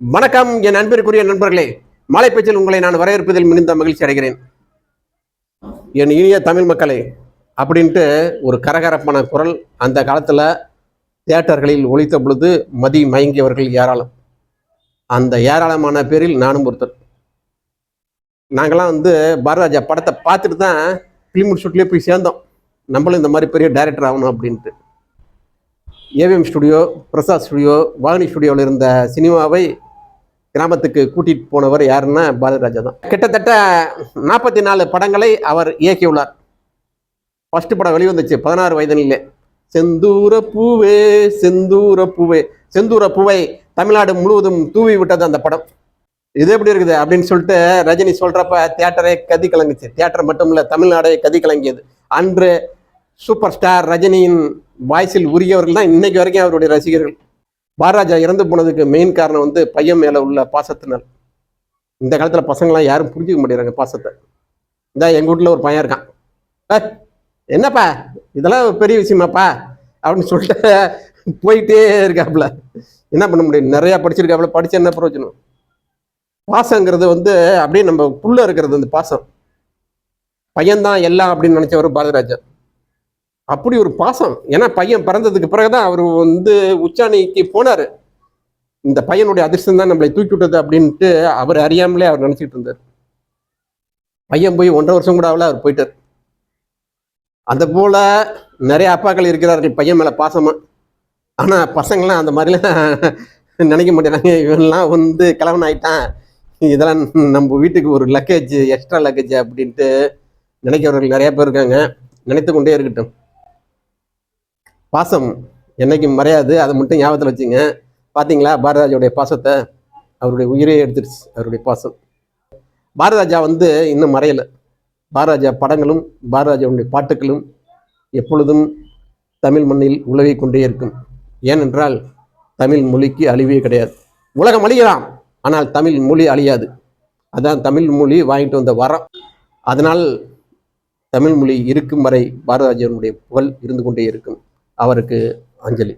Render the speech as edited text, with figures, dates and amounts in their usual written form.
வணக்கம் என் அன்பிற்குரிய நண்பர்களே, மாலை பேச்சில் உங்களை நான் வரவேற்பதில் மிகுந்த மகிழ்ச்சி அடைகிறேன். என் இனிய தமிழ் மக்களே அப்படின்ட்டு ஒரு கரகரப்பான குரல் அந்த காலத்தில் தியேட்டர்களில் ஒலித்த பொழுது மதி மயங்கியவர்கள் ஏராளம். அந்த ஏராளமான பேரில் நானும் ஒருத்தர். நாங்களாம் பாரதிராஜா படத்தை பார்த்துட்டு தான் ஃபிலிம் இன்ஸ்டியூட்லேயே போய் சேர்ந்தோம். நம்மளும் இந்த மாதிரி பெரிய டைரக்டர் ஆகணும் அப்படின்ட்டு. AVM studio, Prasad studio, Vahini ஸ்டுடியோவில் இருந்த சினிமாவை கிராமத்துக்கு கூட்டிட்டு போனவர் யாருன்னா பாரதிராஜா தான். கிட்டத்தட்ட 44 படங்களை அவர் இயக்கியுள்ளார். ஃபர்ஸ்ட் படம் வெளிவந்துச்சு 16 வயதிலே. செந்தூர பூவே செந்தூர பூவே, செந்தூர பூவை தமிழ்நாடு முழுவதும் தூவி விட்டது அந்த படம். இது எப்படி இருக்குது அப்படின்னு சொல்லிட்டு ரஜினி சொல்றப்ப தியேட்டரே கதி கலங்குச்சு. தியேட்டர் மட்டும் இல்ல, தமிழ்நாடே கதி கலங்கியது. அன்று சூப்பர் ஸ்டார் ரஜினியின் வாய்ஸில் உரியவர்கள் தான் இன்னைக்கு வரைக்கும் அவருடைய ரசிகர்கள். பாரதிராஜா இறந்து போனதுக்கு மெயின் காரணம் பையன் மேல உள்ள பாசத்தினால். இந்த காலத்துல பசங்களாம் யாரும் புரிஞ்சுக்க முடியறாங்க பாசத்தை. இந்த எங்க வீட்டுல ஒரு பையன் இருக்கான், என்னப்பா இதெல்லாம் பெரிய விஷயமாப்பா அப்படின்னு சொல்லிட்டு போயிட்டே இருக்காப்புல. என்ன பண்ண முடியும், நிறைய படிச்சிருக்காப்புல, படிச்சு என்ன பிரயோஜனம். பாசங்கிறது அப்படியே நம்ம புள்ள இருக்கிறது. அந்த பாசம், பையன்தான் எல்லாம் அப்படின்னு நினைச்சவர் பாரதிராஜா. அப்படி ஒரு பாசம். ஏன்னா பையன் பிறந்ததுக்கு பிறகுதான் அவர் உச்சாணிக்கு போனாரு. இந்த பையனுடைய அதிர்ஷ்டம் தான் நம்மளை தூக்கி விட்டது அப்படின்ட்டு அவர் அறியாமலே அவர் நினைச்சிட்டு இருந்தார். பையன் போய் 1.5 வருஷம் கூட ஆகல, அவர் போயிட்டார். அந்த போல நிறைய அப்பாக்கள் இருக்கிறார்கள் பையன் மேல பாசமா. ஆனா பசங்கள்லாம் அந்த மாதிரிலாம் நினைக்க மாட்டேறாங்க. இவன்லாம் கிழவன் ஆயிட்டான், இதெல்லாம் நம்ம வீட்டுக்கு ஒரு லக்கேஜ், எக்ஸ்ட்ரா லக்கேஜ் அப்படின்ட்டு நினைக்கிறவர்கள் நிறைய பேர் இருக்காங்க. நினைத்து கொண்டே இருக்கட்டும். பாசம் என்னைக்கும் மறையாது, அதை மட்டும் ஞாபகத்தில் வச்சுங்க. பார்த்தீங்களா பாரதிராஜாவுடைய பாசத்தை? அவருடைய உயிரே எடுத்துருச்சு அவருடைய பாசம். பாரதிராஜா இன்னும் மறையலை. பாரதிராஜா படங்களும் பாரதிராஜாவுடைய பாட்டுகளும் எப்பொழுதும் தமிழ் மண்ணில் உலவி கொண்டே இருக்கும். ஏனென்றால் தமிழ் மொழிக்கு அழிவே கிடையாது. உலகம் அழியலாம், ஆனால் தமிழ் மொழி அழியாது. அதான் தமிழ் மொழி வாங்கிட்டு வந்த வரம். அதனால் தமிழ் மொழி இருக்கும் வரை பாரதிராஜாவுடைய புகழ் இருந்து கொண்டே இருக்கும். அவருக்கு அஞ்சலி.